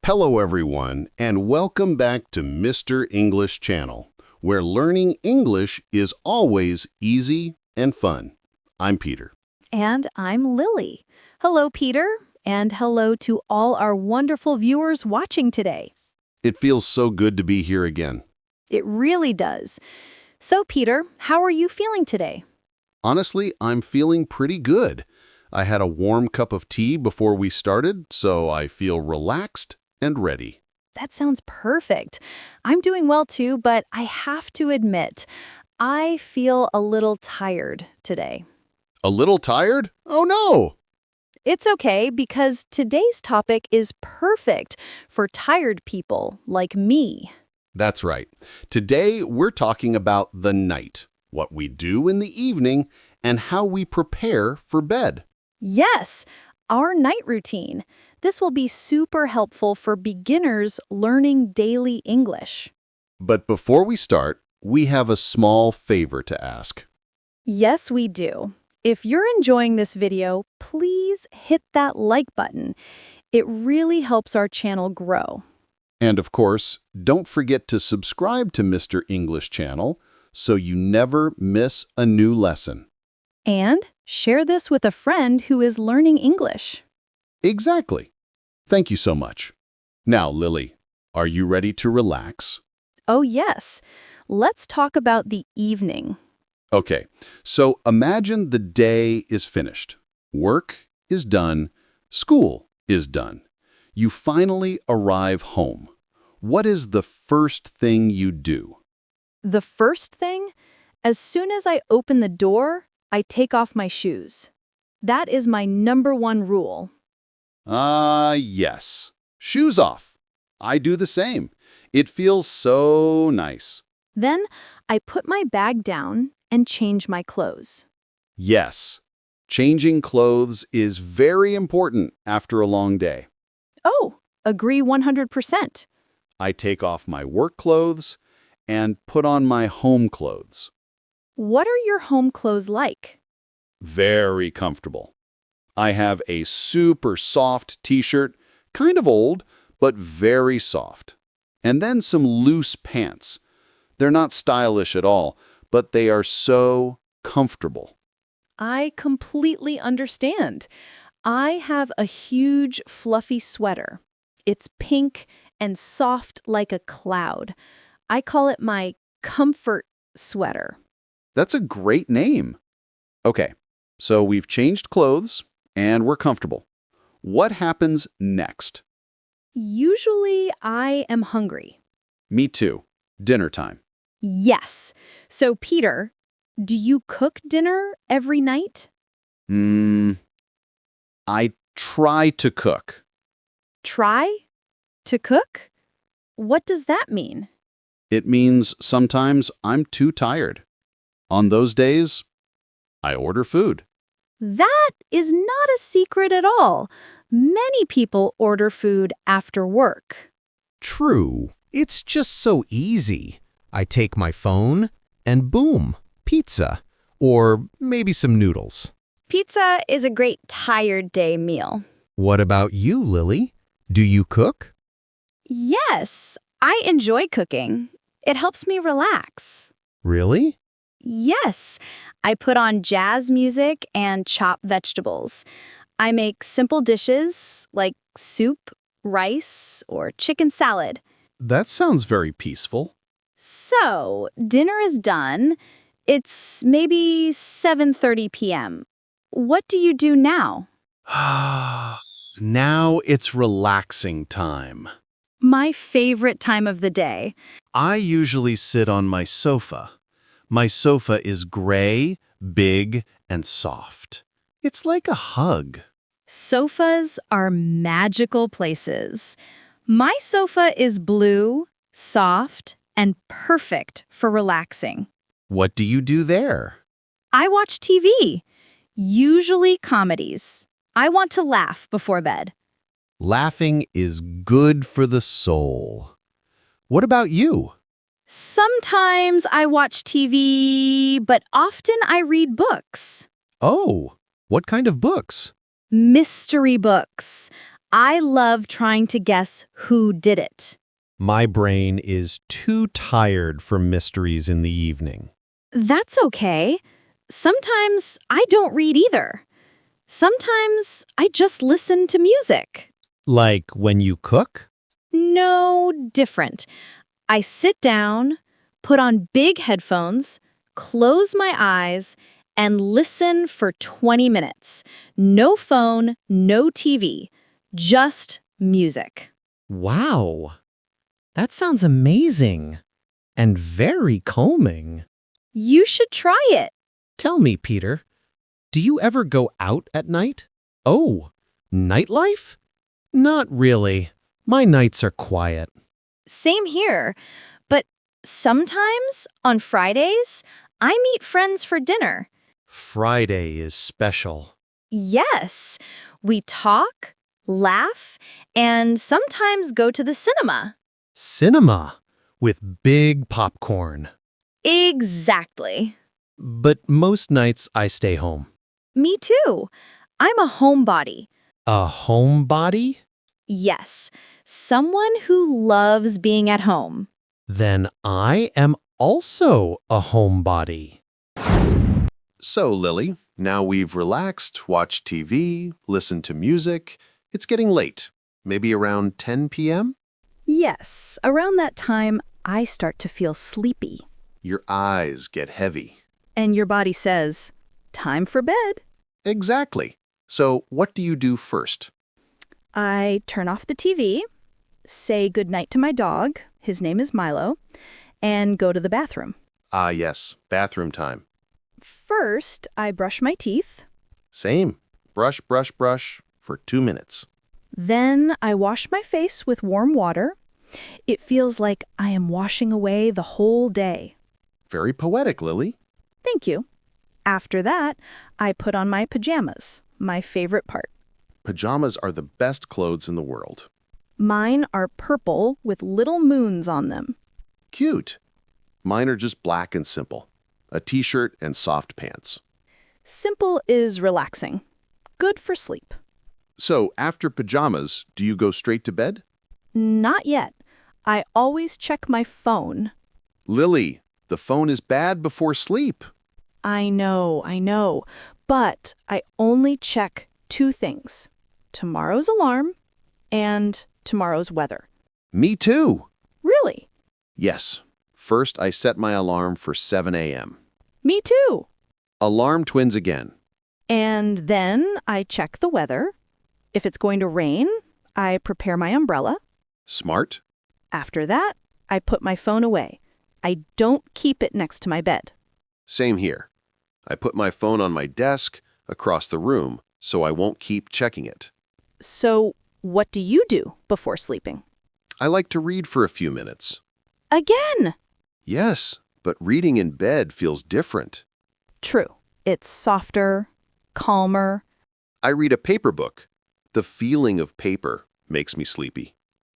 Hello everyone, and welcome back to Mr. English Channel, where learning English is always easy and fun. I'm Peter. And I'm Lily. Hello, Peter, and hello to all our wonderful viewers watching today. It feels so good to be here again. It really does. So, Peter, how are you feeling today? Honestly, I'm feeling pretty good. I had a warm cup of tea before we started, so I feel relaxed and ready. That sounds perfect. I'm doing well too, but I have to admit, I feel a little tired today. A little tired? Oh no! It's okay because today's topic is perfect for tired people like me. That's right. Today we're talking about the night, what we do in the evening, and how we prepare for bed. Yes, our night routine. This will be super helpful for beginners learning daily English. But before we start, we have a small favor to ask. Yes, we do. If you're enjoying this video, please hit that like button. It really helps our channel grow. And of course, don't forget to subscribe to Mr. English Channel so you never miss a new lesson. And share this with a friend who is learning English. Exactly. Thank you so much. Now, Lily, are you ready to relax? Oh yes, let's talk about the evening. Okay, so imagine the day is finished. Work is done. School is done. You finally arrive home. What is the first thing you do? The first thing, as soon as I open the door, I take off my shoes. That is my #1 rule. Yes. Shoes off. I do the same. It feels so nice. Then I put my bag down and change my clothes. Yes. Changing clothes is very important after a long day. Oh, agree 100%. I take off my work clothes and put on my home clothes. What are your home clothes like? Very comfortable. I have a super soft t-shirt, kind of old, but very soft. And then some loose pants. They're not stylish at all, but they are so comfortable. I completely understand. I have a huge fluffy sweater. It's pink and soft like a cloud. I call it my comfort sweater. That's a great name. Okay, so we've changed clothes and we're comfortable. What happens next? Usually I am hungry. Me too. Dinner time. Yes. So, Peter, do you cook dinner every night? I try to cook. Try to cook? What does that mean? It means sometimes I'm too tired. On those days, I order food. That is not a secret at all. Many people order food after work. True. It's just so easy. I take my phone and boom, pizza. Or maybe some noodles. Pizza is a great tired day meal. What about you, Lily? Do you cook? Yes, I enjoy cooking. It helps me relax. Really? Yes, I put on jazz music and chop vegetables. I make simple dishes like soup, rice, or chicken salad. That sounds very peaceful. So, dinner is done. It's maybe 7:30 p.m. What do you do now? Now it's relaxing time. My favorite time of the day. I usually sit on my sofa. My sofa is gray, big, and soft. It's like a hug. Sofas are magical places. My sofa is blue, soft, and perfect for relaxing. What do you do there? I watch TV, usually comedies. I want to laugh before bed. Laughing is good for the soul. What about you? Sometimes I watch TV, but often I read books. Oh, what kind of books? Mystery books. I love trying to guess who did it. My brain is too tired for mysteries in the evening. That's okay. Sometimes I don't read either. Sometimes I just listen to music. Like when you cook? No, different. I sit down, put on big headphones, close my eyes, and listen for 20 minutes. No phone, no TV, just music. Wow, that sounds amazing and very calming. You should try it. Tell me, Peter, do you ever go out at night? Oh, nightlife? Not really. My nights are quiet. Same here. But sometimes, on Fridays, I meet friends for dinner. Friday is special. Yes, we talk, laugh, and sometimes go to the cinema. Cinema with big popcorn. Exactly. But most nights I stay home. Me too. I'm a homebody. A homebody? Yes, someone who loves being at home. Then I am also a homebody. So, Lily, now we've relaxed, watched TV, listened to music. It's getting late. Maybe around 10 p.m.? Yes, around that time, I start to feel sleepy. Your eyes get heavy. And your body says, time for bed. Exactly. So, what do you do first? I turn off the TV, say goodnight to my dog, his name is Milo, and go to the bathroom. Ah, yes, bathroom time. First, I brush my teeth. Same. Brush, brush, brush for 2 minutes. Then I wash my face with warm water. It feels like I am washing away the whole day. Very poetic, Lily. Thank you. After that, I put on my pajamas, my favorite part. Pajamas are the best clothes in the world. Mine are purple with little moons on them. Cute. Mine are just black and simple. A t-shirt and soft pants. Simple is relaxing. Good for sleep. So, after pajamas, do you go straight to bed? Not yet. I always check my phone. Lily, the phone is bad before sleep. I know. But I only check 2 things. Tomorrow's alarm and tomorrow's weather. Me too. Really? Yes. First, I set my alarm for 7 a.m. Me too. Alarm twins again. And then I check the weather. If it's going to rain, I prepare my umbrella. Smart. After that, I put my phone away. I don't keep it next to my bed. Same here. I put my phone on my desk across the room so I won't keep checking it. So, what do you do before sleeping? I like to read for a few minutes. Again! Yes, but reading in bed feels different. True. It's softer, calmer. I read a paper book. The feeling of paper makes me sleepy.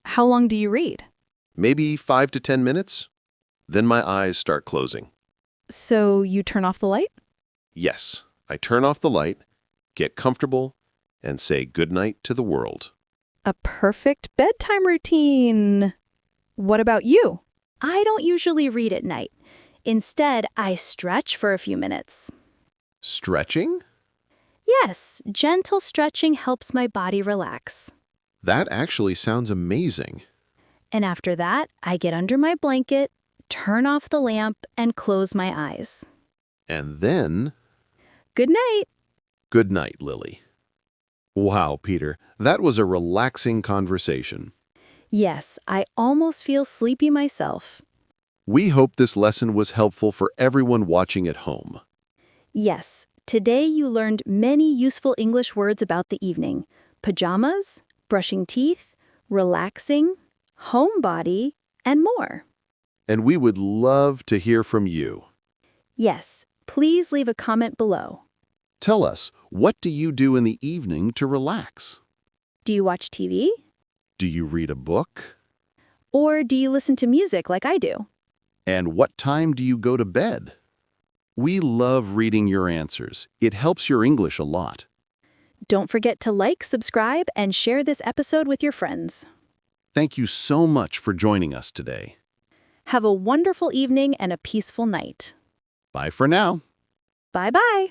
How long do you read? Maybe 5 to 10 minutes. Then my eyes start closing. So you turn off the light? Yes, I turn off the light, get comfortable, and say goodnight to the world. A perfect bedtime routine. What about you? I don't usually read at night. Instead, I stretch for a few minutes. Stretching? Yes, gentle stretching helps my body relax. That actually sounds amazing. And after that, I get under my blanket, turn off the lamp, and close my eyes. And then, Good night. good night, Lily. Wow, Peter, that was a relaxing conversation. Yes, I almost feel sleepy myself. We hope this lesson was helpful for everyone watching at home. Yes, today you learned many useful English words about the evening. Pajamas, brushing teeth, relaxing, homebody, and more. And we would love to hear from you. Yes, please leave a comment below. Tell us, what do you do in the evening to relax? Do you watch TV? Do you read a book? Or do you listen to music like I do? And what time do you go to bed? We love reading your answers. It helps your English a lot. Don't forget to like, subscribe, and share this episode with your friends. Thank you so much for joining us today. Have a wonderful evening and a peaceful night. Bye for now. Bye-bye.